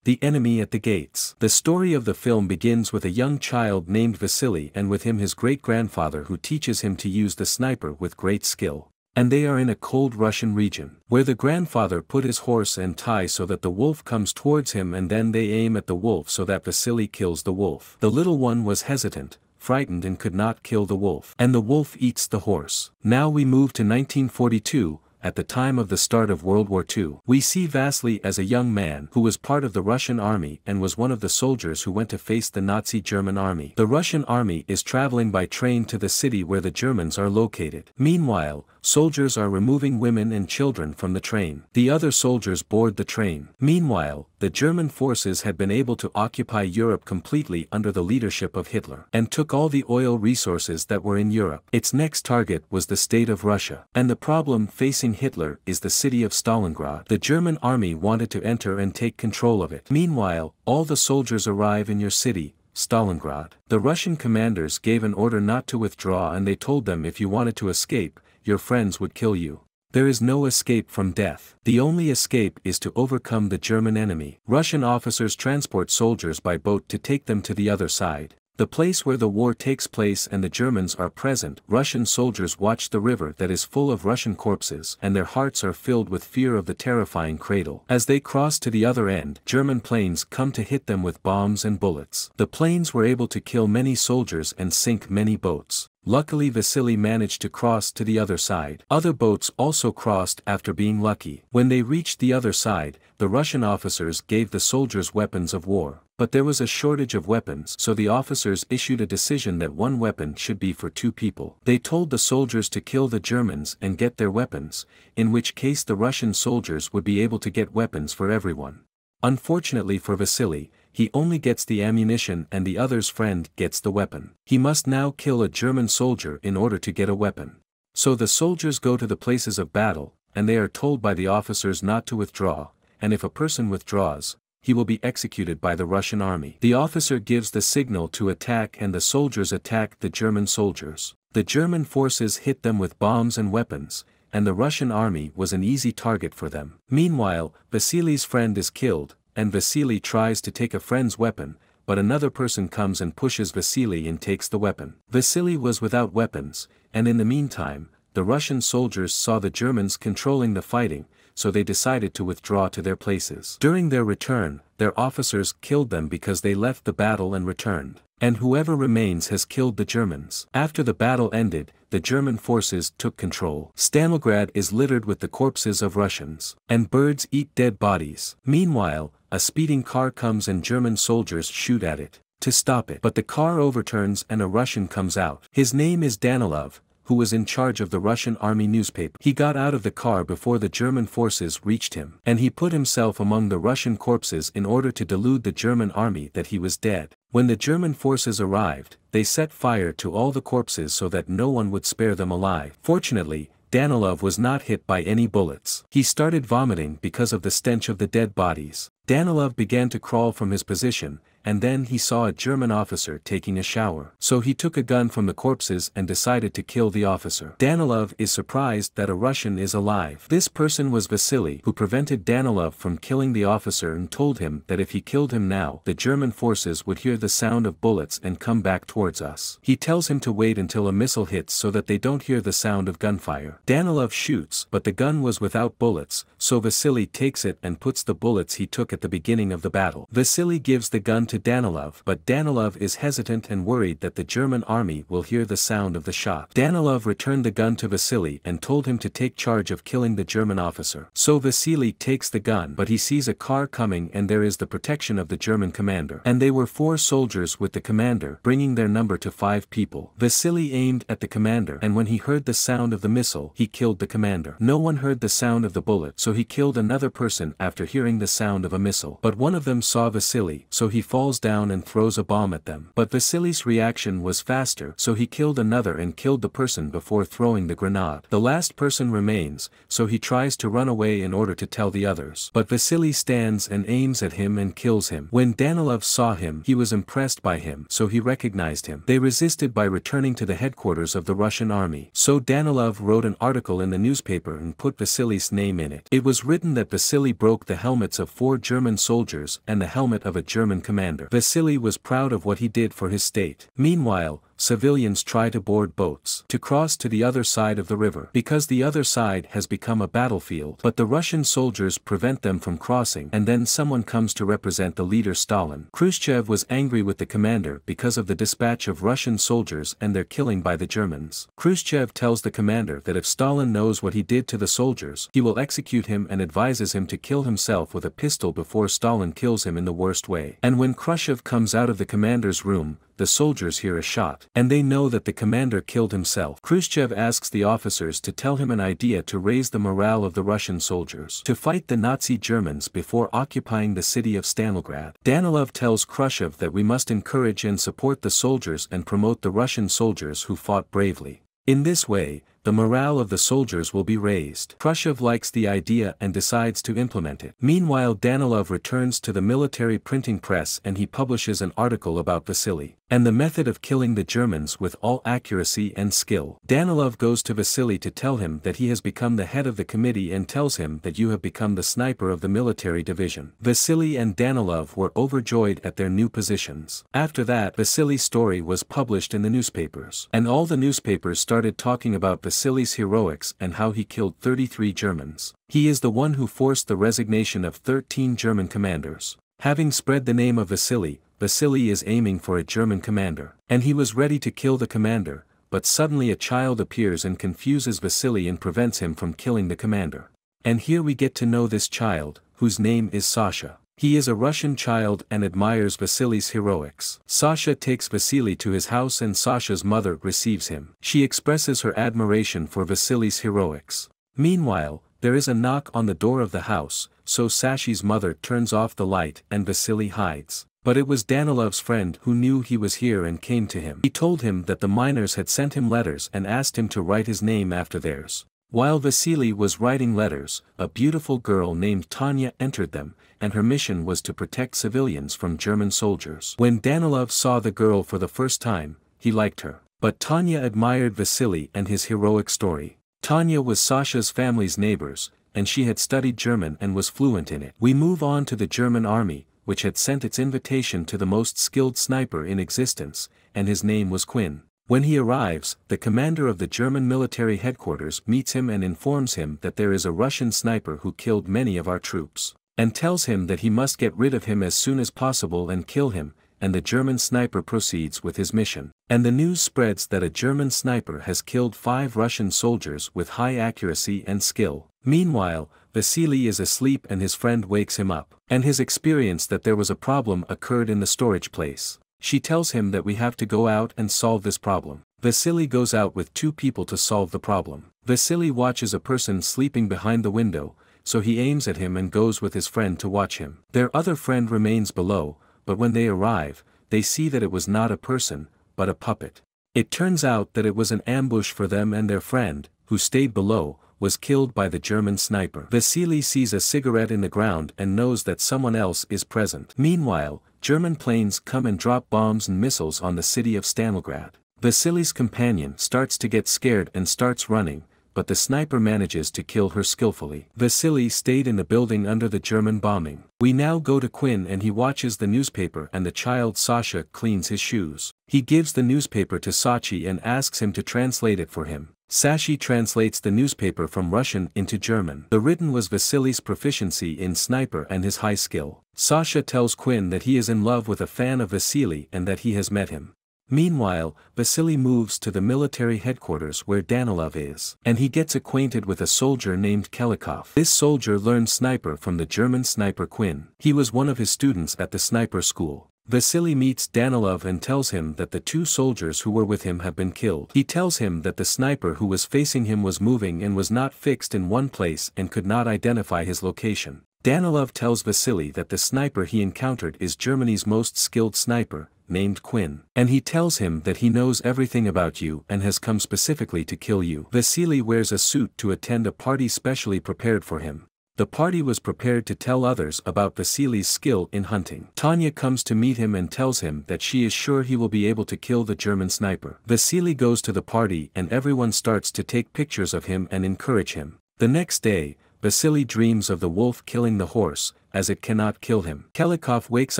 The Enemy at the Gates. The story of the film begins with a young child named Vasily and with him his great-grandfather who teaches him to use the sniper with great skill. And they are in a cold Russian region, where the grandfather put his horse and tie so that the wolf comes towards him and then they aim at the wolf so that Vasily kills the wolf. The little one was hesitant, frightened and could not kill the wolf. And the wolf eats the horse. Now we move to 1942, at the time of the start of World War II. We see Vasily as a young man who was part of the Russian army and was one of the soldiers who went to face the Nazi German army. The Russian army is traveling by train to the city where the Germans are located. Meanwhile, soldiers are removing women and children from the train. The other soldiers board the train. Meanwhile, the German forces had been able to occupy Europe completely under the leadership of Hitler, and took all the oil resources that were in Europe. Its next target was the state of Russia. And the problem facing Hitler is the city of Stalingrad. The German army wanted to enter and take control of it. Meanwhile, all the soldiers arrive in your city, Stalingrad. The Russian commanders gave an order not to withdraw and they told them if you wanted to escape, your friends would kill you. There is no escape from death. The only escape is to overcome the German enemy. Russian officers transport soldiers by boat to take them to the other side. The place where the war takes place and the Germans are present. Russian soldiers watch the river that is full of Russian corpses and their hearts are filled with fear of the terrifying cradle. As they cross to the other end, German planes come to hit them with bombs and bullets. The planes were able to kill many soldiers and sink many boats. Luckily Vasily managed to cross to the other side. Other boats also crossed after being lucky. When they reached the other side, the Russian officers gave the soldiers weapons of war. But there was a shortage of weapons, so the officers issued a decision that one weapon should be for 2 people. They told the soldiers to kill the Germans and get their weapons, in which case the Russian soldiers would be able to get weapons for everyone. Unfortunately for Vasily, he only gets the ammunition and the other's friend gets the weapon. He must now kill a German soldier in order to get a weapon. So the soldiers go to the places of battle, and they are told by the officers not to withdraw, and if a person withdraws, he will be executed by the Russian army. The officer gives the signal to attack and the soldiers attack the German soldiers. The German forces hit them with bombs and weapons, and the Russian army was an easy target for them. Meanwhile, Vasily's friend is killed, and Vasily tries to take a friend's weapon, but another person comes and pushes Vasily and takes the weapon. Vasily was without weapons, and in the meantime, the Russian soldiers saw the Germans controlling the fighting, so they decided to withdraw to their places. During their return, their officers killed them because they left the battle and returned. And whoever remains has killed the Germans. After the battle ended, the German forces took control. Stalingrad is littered with the corpses of Russians, and birds eat dead bodies. Meanwhile, a speeding car comes and German soldiers shoot at it to stop it. But the car overturns and a Russian comes out. His name is Danilov, who was in charge of the Russian army newspaper. He got out of the car before the German forces reached him, and he put himself among the Russian corpses in order to delude the German army that he was dead. When the German forces arrived, they set fire to all the corpses so that no one would spare them alive. Fortunately, Danilov was not hit by any bullets. He started vomiting because of the stench of the dead bodies. Danilov began to crawl from his position, and then he saw a German officer taking a shower. So he took a gun from the corpses and decided to kill the officer. Danilov is surprised that a Russian is alive. This person was Vasily, who prevented Danilov from killing the officer and told him that if he killed him now, the German forces would hear the sound of bullets and come back towards us. He tells him to wait until a missile hits so that they don't hear the sound of gunfire. Danilov shoots, but the gun was without bullets, so Vasily takes it and puts the bullets he took at the beginning of the battle. Vasily gives the gun to Danilov, but Danilov is hesitant and worried that the German army will hear the sound of the shot. Danilov returned the gun to Vasily and told him to take charge of killing the German officer. So Vasily takes the gun, but he sees a car coming and there is the protection of the German commander. And they were 4 soldiers with the commander, bringing their number to 5 people. Vasily aimed at the commander, and when he heard the sound of the missile, he killed the commander. No one heard the sound of the bullet, so he killed another person after hearing the sound of a missile. But one of them saw Vasily, so he falls down and throws a bomb at them. But Vasily's reaction was faster, so he killed another and killed the person before throwing the grenade. The last person remains, so he tries to run away in order to tell the others. But Vasily stands and aims at him and kills him. When Danilov saw him, he was impressed by him, so he recognized him. They resisted by returning to the headquarters of the Russian army. So Danilov wrote an article in the newspaper and put Vasily's name in it. It was written that Vasily broke the helmets of 4 German German soldiers and the helmet of a German commander. Vasily was proud of what he did for his state. Meanwhile, civilians try to board boats to cross to the other side of the river because the other side has become a battlefield. But the Russian soldiers prevent them from crossing, and then someone comes to represent the leader Stalin. Khrushchev was angry with the commander because of the dispatch of Russian soldiers and their killing by the Germans. Khrushchev tells the commander that if Stalin knows what he did to the soldiers, he will execute him and advises him to kill himself with a pistol before Stalin kills him in the worst way. And when Khrushchev comes out of the commander's room, the soldiers hear a shot, and they know that the commander killed himself. Khrushchev asks the officers to tell him an idea to raise the morale of the Russian soldiers to fight the Nazi Germans before occupying the city of Stalingrad. Danilov tells Khrushchev that we must encourage and support the soldiers and promote the Russian soldiers who fought bravely. In this way, the morale of the soldiers will be raised. Khrushchev likes the idea and decides to implement it. Meanwhile, Danilov returns to the military printing press and he publishes an article about Vasily and the method of killing the Germans with all accuracy and skill. Danilov goes to Vasily to tell him that he has become the head of the committee and tells him that you have become the sniper of the military division. Vasily and Danilov were overjoyed at their new positions. After that, Vasily's story was published in the newspapers, and all the newspapers started talking about Vasily's heroics and how he killed 33 Germans. He is the one who forced the resignation of 13 German commanders. Having spread the name of Vasily, Vasily is aiming for a German commander, and he was ready to kill the commander, but suddenly a child appears and confuses Vasily and prevents him from killing the commander. And here we get to know this child, whose name is Sasha. He is a Russian child and admires Vasily's heroics. Sasha takes Vasily to his house and Sasha's mother receives him. She expresses her admiration for Vasily's heroics. Meanwhile, there is a knock on the door of the house, so Sasha's mother turns off the light and Vasily hides. But it was Danilov's friend who knew he was here and came to him. He told him that the miners had sent him letters and asked him to write his name after theirs. While Vasily was writing letters, a beautiful girl named Tanya entered them, and her mission was to protect civilians from German soldiers. When Danilov saw the girl for the first time, he liked her. But Tanya admired Vasily and his heroic story. Tanya was Sasha's family's neighbors, and she had studied German and was fluent in it. We move on to the German army, which had sent its invitation to the most skilled sniper in existence, and his name was Quinn. When he arrives, the commander of the German military headquarters meets him and informs him that there is a Russian sniper who killed many of our troops, and tells him that he must get rid of him as soon as possible and kill him, and the German sniper proceeds with his mission. And the news spreads that a German sniper has killed 5 Russian soldiers with high accuracy and skill. Meanwhile, Vasily is asleep and his friend wakes him up, and his experience that there was a problem occurred in the storage place. She tells him that we have to go out and solve this problem. Vasily goes out with 2 people to solve the problem. Vasily watches a person sleeping behind the window, so he aims at him and goes with his friend to watch him. Their other friend remains below, but when they arrive, they see that it was not a person, but a puppet. It turns out that it was an ambush for them, and their friend, who stayed below, was killed by the German sniper. Vasily sees a cigarette in the ground and knows that someone else is present. Meanwhile, German planes come and drop bombs and missiles on the city of Stalingrad. Vasily's companion starts to get scared and starts running, but the sniper manages to kill her skillfully. Vasily stayed in the building under the German bombing. We now go to Quinn and he watches the newspaper and the child Sasha cleans his shoes. He gives the newspaper to Sachi and asks him to translate it for him. Sachi translates the newspaper from Russian into German. The written was Vasily's proficiency in sniper and his high skill. Sasha tells Quinn that he is in love with a fan of Vasily and that he has met him. Meanwhile, Vasily moves to the military headquarters where Danilov is, and he gets acquainted with a soldier named Kelikov. This soldier learned sniper from the German sniper Quinn. He was one of his students at the sniper school. Vasily meets Danilov and tells him that the 2 soldiers who were with him have been killed. He tells him that the sniper who was facing him was moving and was not fixed in one place and could not identify his location. Danilov tells Vasily that the sniper he encountered is Germany's most skilled sniper, named Quinn. And he tells him that he knows everything about you and has come specifically to kill you. Vasily wears a suit to attend a party specially prepared for him. The party was prepared to tell others about Vasily's skill in hunting. Tanya comes to meet him and tells him that she is sure he will be able to kill the German sniper. Vasily goes to the party and everyone starts to take pictures of him and encourage him. The next day, Vasily dreams of the wolf killing the horse, as it cannot kill him. Kelikov wakes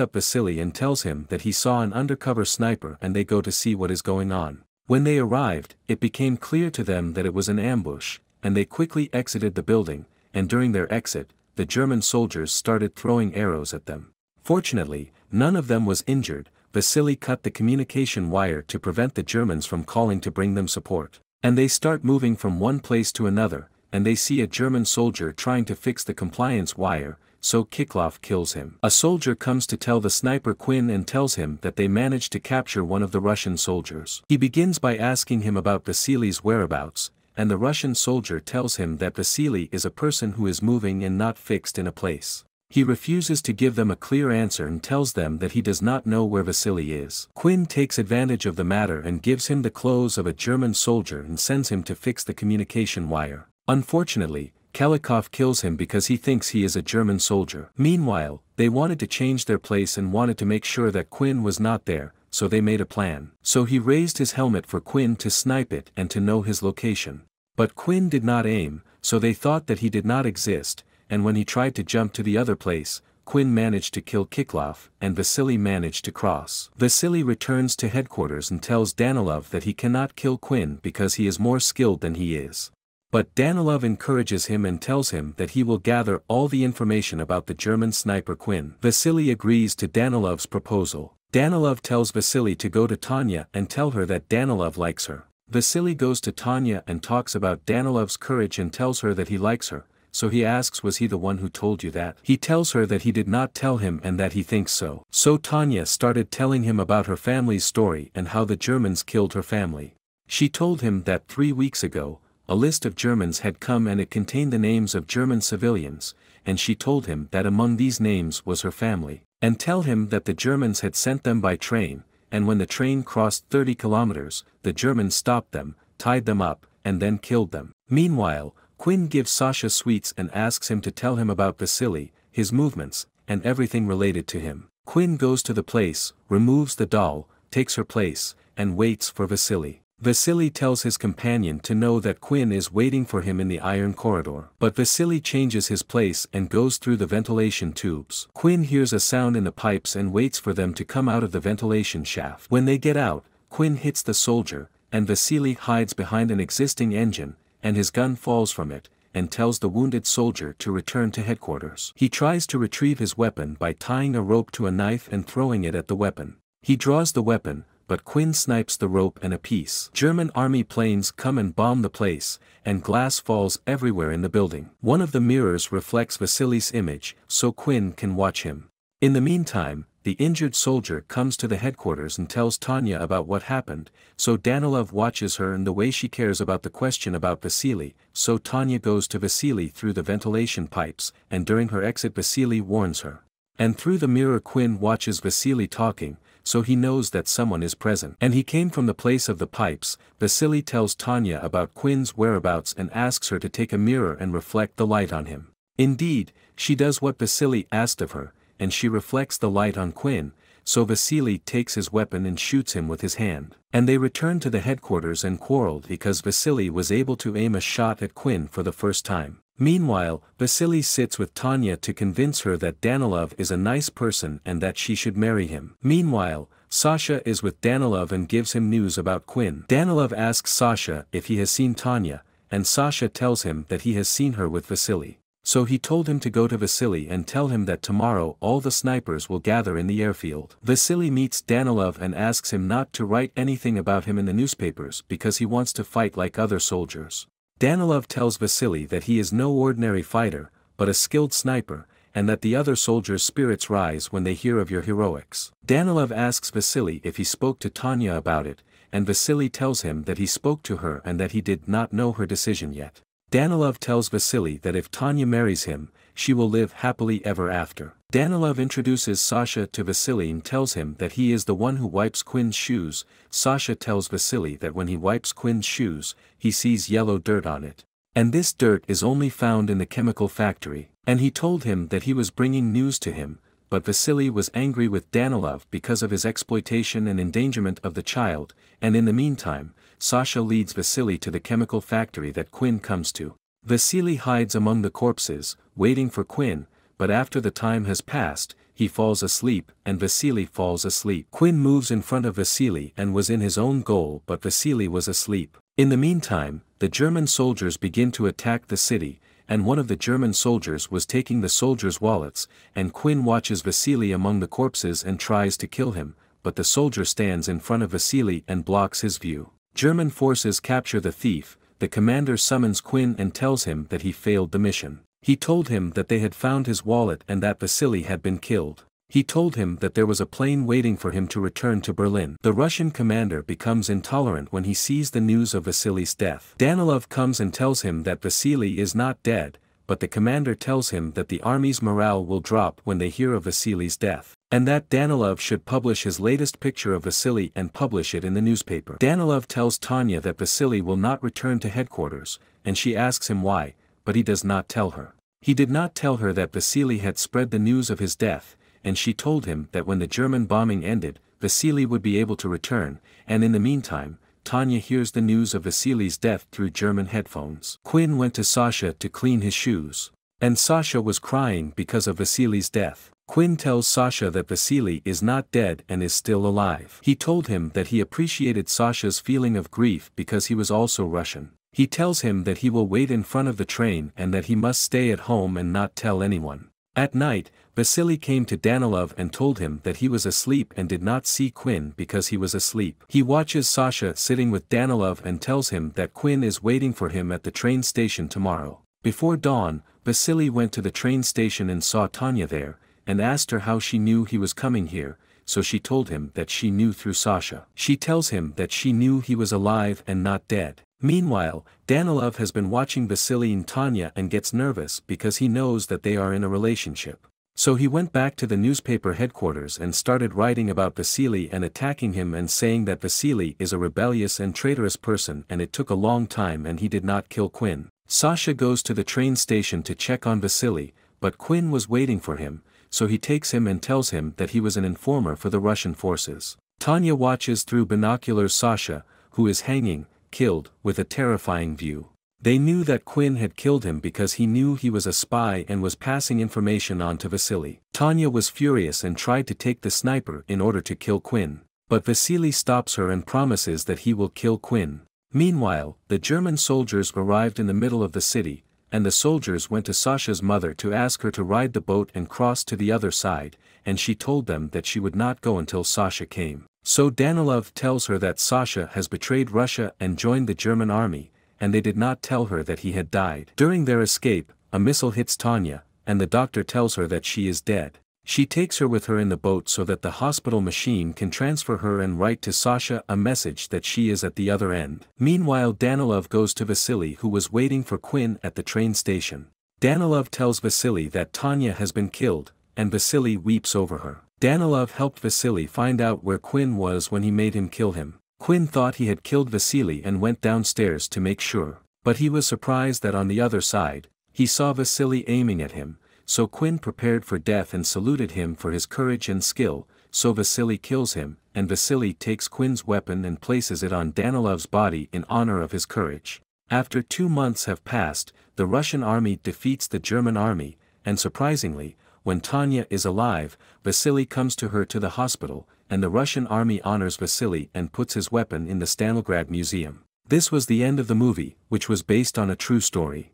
up Vasily and tells him that he saw an undercover sniper and they go to see what is going on. When they arrived, it became clear to them that it was an ambush, and they quickly exited the building, and during their exit, the German soldiers started throwing arrows at them. Fortunately, none of them was injured. Vasily cut the communication wire to prevent the Germans from calling to bring them support. And they start moving from one place to another, and they see a German soldier trying to fix the compliance wire, so Kiklov kills him. A soldier comes to tell the sniper Quinn and tells him that they managed to capture one of the Russian soldiers. He begins by asking him about Vasily's whereabouts, and the Russian soldier tells him that Vasily is a person who is moving and not fixed in a place. He refuses to give them a clear answer and tells them that he does not know where Vasily is. Quinn takes advantage of the matter and gives him the clothes of a German soldier and sends him to fix the communication wire. Unfortunately, Kelikov kills him because he thinks he is a German soldier. Meanwhile, they wanted to change their place and wanted to make sure that Quinn was not there, so they made a plan. So he raised his helmet for Quinn to snipe it and to know his location. But Quinn did not aim, so they thought that he did not exist, and when he tried to jump to the other place, Quinn managed to kill Kiklov and Vasily managed to cross. Vasily returns to headquarters and tells Danilov that he cannot kill Quinn because he is more skilled than he is. But Danilov encourages him and tells him that he will gather all the information about the German sniper Quinn. Vasily agrees to Danilov's proposal. Danilov tells Vasily to go to Tanya and tell her that Danilov likes her. Vasily goes to Tanya and talks about Danilov's courage and tells her that he likes her, so he asks, was he the one who told you that? He tells her that he did not tell him and that he thinks so. So Tanya started telling him about her family's story and how the Germans killed her family. She told him that 3 weeks ago, a list of Germans had come and it contained the names of German civilians, and she told him that among these names was her family, and tell him that the Germans had sent them by train, and when the train crossed 30 kilometers, the Germans stopped them, tied them up, and then killed them. Meanwhile, Quinn gives Sasha sweets and asks him to tell him about Vasily, his movements, and everything related to him. Quinn goes to the place, removes the doll, takes her place, and waits for Vasily. Vasily tells his companion to know that Quinn is waiting for him in the iron corridor. But Vasily changes his place and goes through the ventilation tubes. Quinn hears a sound in the pipes and waits for them to come out of the ventilation shaft. When they get out, Quinn hits the soldier, and Vasily hides behind an existing engine, and his gun falls from it, and tells the wounded soldier to return to headquarters. He tries to retrieve his weapon by tying a rope to a knife and throwing it at the weapon. He draws the weapon, but Quinn snipes the rope and a piece. German army planes come and bomb the place, and glass falls everywhere in the building. One of the mirrors reflects Vasily's image, so Quinn can watch him. In the meantime, the injured soldier comes to the headquarters and tells Tanya about what happened, so Danilov watches her and the way she cares about the question about Vasily, so Tanya goes to Vasily through the ventilation pipes, and during her exit Vasily warns her. And through the mirror Quinn watches Vasily talking, so he knows that someone is present. And he came from the place of the pipes. Vasily tells Tanya about Quinn's whereabouts and asks her to take a mirror and reflect the light on him. Indeed, she does what Vasily asked of her, and she reflects the light on Quinn, so Vasily takes his weapon and shoots him with his hand. And they return to the headquarters and quarreled because Vasily was able to aim a shot at Quinn for the first time. Meanwhile, Vasily sits with Tanya to convince her that Danilov is a nice person and that she should marry him. Meanwhile, Sasha is with Danilov and gives him news about Quinn. Danilov asks Sasha if he has seen Tanya, and Sasha tells him that he has seen her with Vasily. So he told him to go to Vasily and tell him that tomorrow all the snipers will gather in the airfield. Vasily meets Danilov and asks him not to write anything about him in the newspapers because he wants to fight like other soldiers. Danilov tells Vasily that he is no ordinary fighter, but a skilled sniper, and that the other soldiers' spirits rise when they hear of your heroics. Danilov asks Vasily if he spoke to Tanya about it, and Vasily tells him that he spoke to her and that he did not know her decision yet. Danilov tells Vasily that if Tanya marries him, she will live happily ever after. Danilov introduces Sasha to Vasily and tells him that he is the one who wipes Quinn's shoes. Sasha tells Vasily that when he wipes Quinn's shoes, he sees yellow dirt on it. And this dirt is only found in the chemical factory. And he told him that he was bringing news to him, but Vasily was angry with Danilov because of his exploitation and endangerment of the child, and in the meantime, Sasha leads Vasily to the chemical factory that Quinn comes to. Vasily hides among the corpses, waiting for Quinn, but after the time has passed, he falls asleep and Vasily falls asleep. Quinn moves in front of Vasily and was in his own goal, but Vasily was asleep. In the meantime, the German soldiers begin to attack the city, and one of the German soldiers was taking the soldiers' wallets, and Quinn watches Vasily among the corpses and tries to kill him, but the soldier stands in front of Vasily and blocks his view. German forces capture the thief. The commander summons Quinn and tells him that he failed the mission. He told him that they had found his wallet and that Vasily had been killed. He told him that there was a plane waiting for him to return to Berlin. The Russian commander becomes intolerant when he sees the news of Vasily's death. Danilov comes and tells him that Vasily is not dead, but the commander tells him that the army's morale will drop when they hear of Vasily's death, and that Danilov should publish his latest picture of Vasily and publish it in the newspaper. Danilov tells Tanya that Vasily will not return to headquarters, and she asks him why, but he does not tell her. He did not tell her that Vasily had spread the news of his death, and she told him that when the German bombing ended, Vasily would be able to return, and in the meantime, Tanya hears the news of Vasily's death through German headphones. Quinn went to Sasha to clean his shoes. And Sasha was crying because of Vasily's death. Quinn tells Sasha that Vasily is not dead and is still alive. He told him that he appreciated Sasha's feeling of grief because he was also Russian. He tells him that he will wait in front of the train and that he must stay at home and not tell anyone. At night, Vasily came to Danilov and told him that he was asleep and did not see Quinn because he was asleep. He watches Sasha sitting with Danilov and tells him that Quinn is waiting for him at the train station tomorrow. Before dawn, Vasily went to the train station and saw Tanya there, and asked her how she knew he was coming here, so she told him that she knew through Sasha. She tells him that she knew he was alive and not dead. Meanwhile, Danilov has been watching Vasily and Tanya and gets nervous because he knows that they are in a relationship. So he went back to the newspaper headquarters and started writing about Vasily and attacking him and saying that Vasily is a rebellious and traitorous person and it took a long time and he did not kill Quinn. Sasha goes to the train station to check on Vasily, but Quinn was waiting for him, so he takes him and tells him that he was an informer for the Russian forces. Tanya watches through binoculars Sasha, who is hanging, killed, with a terrifying view. They knew that Quinn had killed him because he knew he was a spy and was passing information on to Vasily. Tanya was furious and tried to take the sniper in order to kill Quinn, but Vasily stops her and promises that he will kill Quinn. Meanwhile, the German soldiers arrived in the middle of the city, and the soldiers went to Sasha's mother to ask her to ride the boat and cross to the other side, and she told them that she would not go until Sasha came. So Danilov tells her that Sasha has betrayed Russia and joined the German army, and they did not tell her that he had died. During their escape, a missile hits Tanya, and the doctor tells her that she is dead. She takes her with her in the boat so that the hospital machine can transfer her and write to Sasha a message that she is at the other end. Meanwhile, Danilov goes to Vasily, who was waiting for Quinn at the train station. Danilov tells Vasily that Tanya has been killed, and Vasily weeps over her. Danilov helped Vasily find out where Quinn was when he made him kill him. Quinn thought he had killed Vasily and went downstairs to make sure, but he was surprised that on the other side, he saw Vasily aiming at him, so Quinn prepared for death and saluted him for his courage and skill, so Vasily kills him, and Vasily takes Quinn's weapon and places it on Danilov's body in honor of his courage. After 2 months have passed, the Russian army defeats the German army, and surprisingly, when Tanya is alive, Vasily comes to her to the hospital, and the Russian army honors Vasily and puts his weapon in the Stalingrad Museum. This was the end of the movie, which was based on a true story.